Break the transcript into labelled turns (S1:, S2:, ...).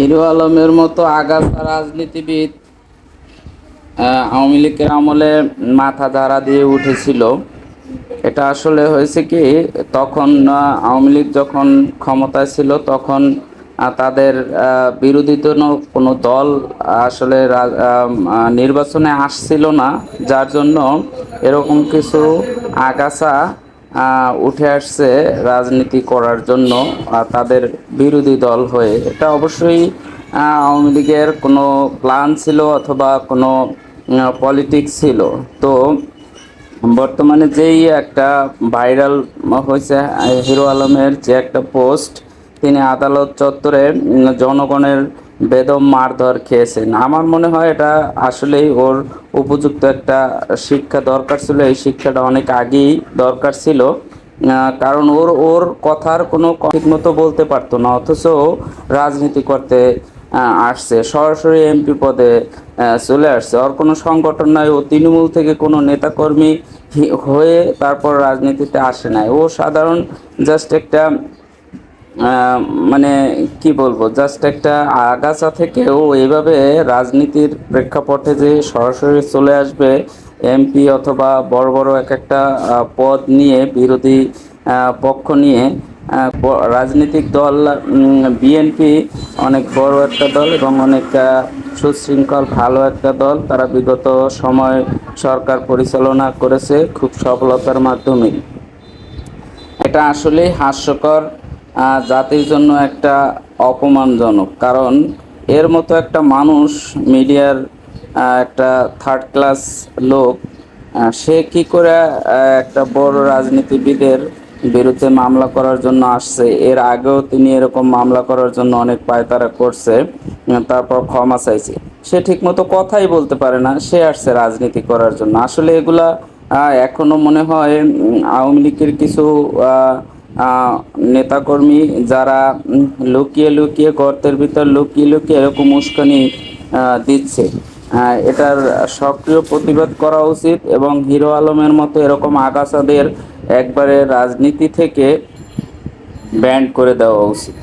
S1: Hero আলমের মতো আগাছা রাজনীতিবিদ আওয়ামী লীগের আমলে মাথা ধারা দিয়ে উঠেছিল। এটা আসলে হয়েছে কি, তখন আওয়ামী লীগ যখন ক্ষমতায় ছিল তখন তাদের বিরোধী কোনো দল আসলে নির্বাচনে আসছিল না, যার জন্য এরকম কিছু আগাছা উঠে আসছে রাজনীতি করার জন্য তাদের বিরোধী দল হয়ে। এটা অবশ্যই আওয়ামী লীগের কোনো প্ল্যান ছিল অথবা কোনো পলিটিক্স ছিল। তো বর্তমানে যেই একটা ভাইরাল হয়েছে হিরো আলমের যে একটা পোস্ট, তিনি আদালত চত্বরে জনগণের বেদম মারধর খেয়েছেন। আমার মনে হয় এটা আসলেই ওর উপযুক্ত একটা শিক্ষা দরকার ছিল। এই শিক্ষাটা অনেক আগেই দরকার ছিল, কারণ ওর ওর কথার কোনো ঠিক মতো বলতে পারতো না, অথচ ও রাজনীতি করতে আসছে, সরাসরি এমপি পদে চলে আসছে। ওর কোনো সংগঠন নাই, ও তৃণমূল থেকে কোনো নেতাকর্মী হয়ে তারপর রাজনীতিতে আসে নাই। ও সাধারণ জাস্ট একটা মানে কি বলবো, জাস্ট একটা আগাছা থেকে ও এইভাবে রাজনীতির প্রেক্ষাপটে যে সরাসরি চলে আসবে এমপি অথবা বড় বড় এক একটা পদ নিয়ে, বিরোধী পক্ষ নিয়ে। রাজনৈতিক দল বিএনপি অনেক বড় একটা দল এবং অনেক সুশৃঙ্খল ভালো একটা দল। তারা বিগত সময় সরকার পরিচালনা করেছে খুব সফলতার মাধ্যমে। এটা আসলেই হাস্যকর, জাতির জন্য একটা অপমানজনক। কারণ এর মতো একটা মানুষ, মিডিয়ার একটা থার্ড ক্লাস লোক, সে কি করে একটা বড় রাজনীতিবিদের বিরুদ্ধে মামলা করার জন্য আসছে। এর আগেও তিনি এরকম মামলা করার জন্য অনেক পায়তারা করছে, তারপর ক্ষমা চাইছে। সে ঠিকমতো কথাই বলতে পারে না, সে আসছে রাজনীতি করার জন্য। আসলে এগুলা এখনো মনে হয় আওয়ামী লীগের কিছু আহ, আহ, নেতাকর্মী যারা লুকিয়ে লুকিয়ে গর্তের ভিতর লুকিয়ে লুকিয়ে এরকম উস্কানি দিচ্ছে। এটার সক্রিয় প্রতিবাদ করা উচিত এবং হিরো আলমের মতো এরকম আগাছাদের একবারে রাজনীতি থেকে ব্যান্ড করে দেওয়া উচিত।